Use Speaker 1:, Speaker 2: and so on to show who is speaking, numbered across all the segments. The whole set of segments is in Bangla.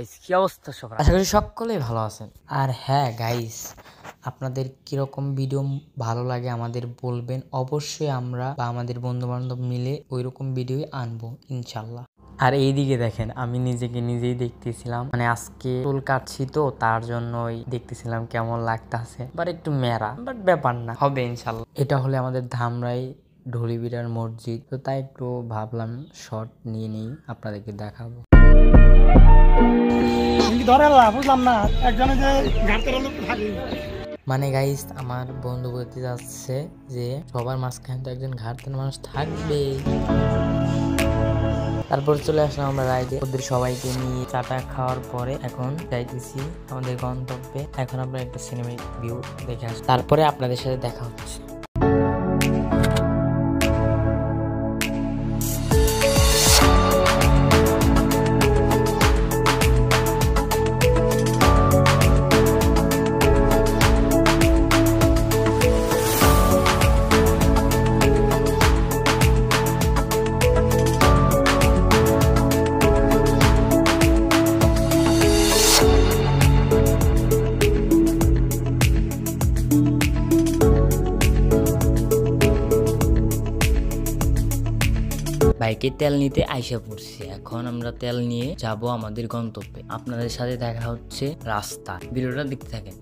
Speaker 1: গাইস, কি অবস্থা সবার? আশা করি সকলেই ভালো আছেন। আর হ্যাঁ গাইস, আপনাদের কিরকম ভিডিও ভালো লাগে আমাদের বলবেন। অবশ্যই আমরা বা আমাদের বন্ধু বান্ধব মিলে ওইরকম ভিডিওই আনবো ইনশাল্লাহ। আর এইদিকে দেখেন, আমি নিজেকে নিজেই দেখতেছিলাম, মানে আজকে চুল কাটছি তো তার জন্যই দেখতেছিলাম কেমন লাগতেছে, বাট একটু মেরা, বাট ব্যাপার না, হবে ইনশাল্লাহ। এটা হলে আমাদের ধামরাই ঢলিবিরার মসজিদ, তো তাই একটু ভাবলাম শর্ট নিয়ে নেই, আপনাদেরকে দেখাবো। মানে গাইস, আমার বন্ধু বলতে যাচ্ছে যে সবার মাঝখানে তো একজন ঘাটতের মানুষ থাকবে। তারপর চলে আসলাম আমরা রাইডে, ওদের সবাইকে নিয়ে চাটা খাওয়ার পরে এখন যাইতেছি আমাদের গন্তব্যে। এখন আমরা একটা সিনেমাটিক ভিউ দেখে আসি, তারপরে আপনাদের সাথে দেখা হচ্ছে। বাইকে তেল নিতে আইসা পড়ছি, এখন আমরা তেল নিয়ে যাব আমাদের গন্তব্যে। আপনাদের সাথে দেখা হচ্ছে রাস্তা, ভিডিওটা দেখতে থাকেন।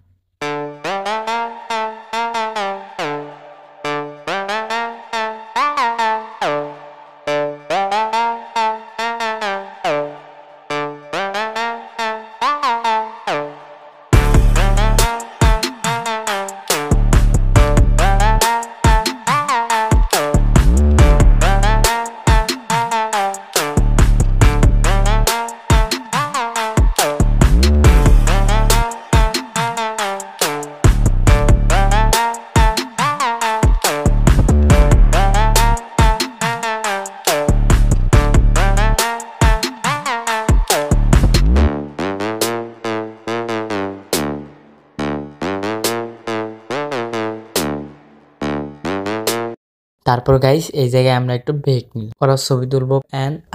Speaker 1: তারপর গাইস, এই জায়গায় আমরা একটু ব্রেক নিই, ওরা ছবি তুলবো।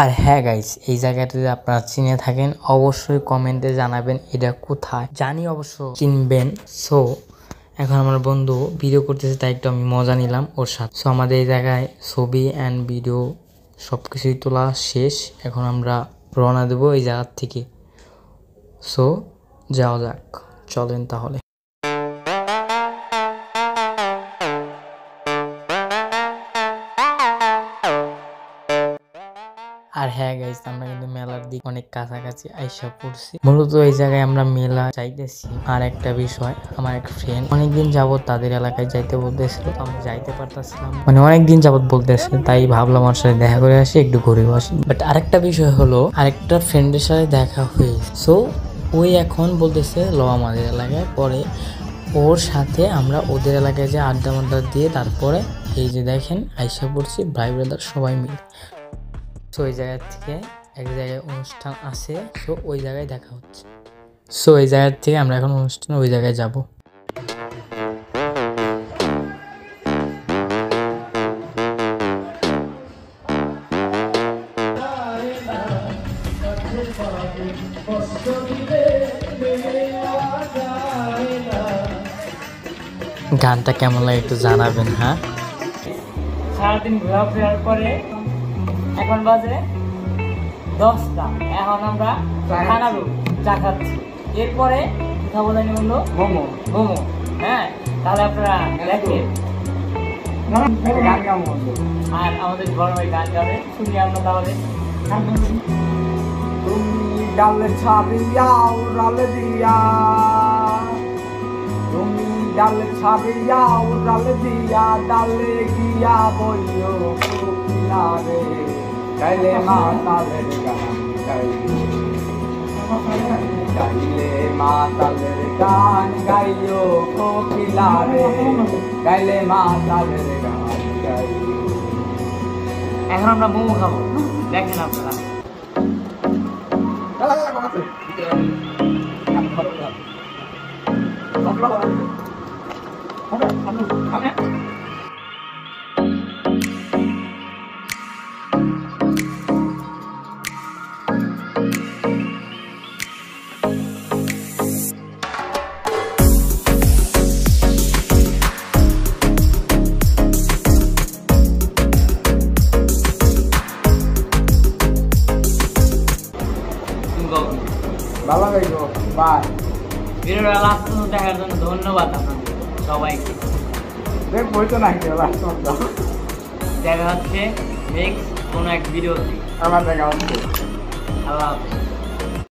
Speaker 1: আর হ্যাঁ গাইস, এই জায়গাটা যদি আপনারা চিনে থাকেন অবশ্যই কমেন্টে জানাবেন এটা কোথায়। জানি অবশ্য চিনবেন। সো এখন আমার বন্ধু ভিডিও করতেছে, তাই একটু আমি মজা নিলাম ওর সাথে। সো আমাদের এই জায়গায় ছবি অ্যান্ড ভিডিও সবকিছুই তোলা শেষ, এখন আমরা রওনা দেবো এই জায়গার থেকে। সো যাওয়া যাক, চলেন তাহলে। আর হ্যাঁ গাইস, আমরা কিন্তু মেলার দিক অনেক কাছাকাছি আইসা পড়ছি। মূলত এই জায়গায় আমরা মেলা যাইতেছি। আর একটা বিষয়, আমার এক ফ্রেন্ড অনেকদিন যাবত তাদের এলাকায় যাইতে বলতেছিল, আমি যাইতে পারতাছিলাম, মানে অনেকদিন যাবত বলতেছে, তাই ভাবলাম ওর সাথে দেখা করে আসি, একটু ঘুরেও আসি। বাট আরেকটা বিষয় হলো, আরেকটা ফ্রেন্ডের সাথে দেখা হয়েছে। সো ওই এখন বলতেছে ল আমাদের এলাকায়, পরে ওর সাথে আমরা ওদের এলাকায় যে আড্ডা মাড্ডা দিয়ে তারপরে এই যে দেখেন আইসা পড়ছি ভাই ব্রাদার সবাই মিলে। সো ওই জায়গা থেকে এক জায়গায় অনুষ্ঠান আছে, সো ওই জায়গায় দেখা হচ্ছে। সো এই জায়গা থেকে আমরা এখন অনুষ্ঠান ওই জায়গায় যাব। গানটা কেমন লাগে একটু জানাবেন। হ্যাঁ,
Speaker 2: সারাদিন ঘোরাফেরার পরে এখন বাজে 10টা, এখন আমরা খানাবো, চা খাচ্ছি। এরপরে কথা বলে হলো মোমো। হ্যাঁ, তাহলে আপনারা দেখেন আর আমাদের বড় ভাই গান গাবে, শুনি আমরা তাহলে।
Speaker 3: তুমি ডালে ছাড়িয়া উড়ালে দিয়া, তুমি ডালে ছাড়িয়া উড়ালে দিয়া, ডালে গিয়া বইও রে, গাইলে মাতালের গান গাইলে মাতালের গান গাইও কোকিলা রে, গাইলে মাতালের গান গাইও।
Speaker 2: এখন আমরা মোমো খাবো, দেখেন আপনারা।
Speaker 3: গানটা কেমন লাগে একটু জানাবেন। হ্যাঁ,
Speaker 2: ভিডিওটা লাস্ট পর্যন্ত দেখার জন্য ধন্যবাদ আপনাদের সবাইকে।
Speaker 3: দেখ বইতো না কেউ লাস্ট
Speaker 2: দেখা হচ্ছে নেক্সট কোনো এক ভিডিওতে।
Speaker 3: আমার দেখা হচ্ছে।
Speaker 2: আল্লাহ হাফেজ।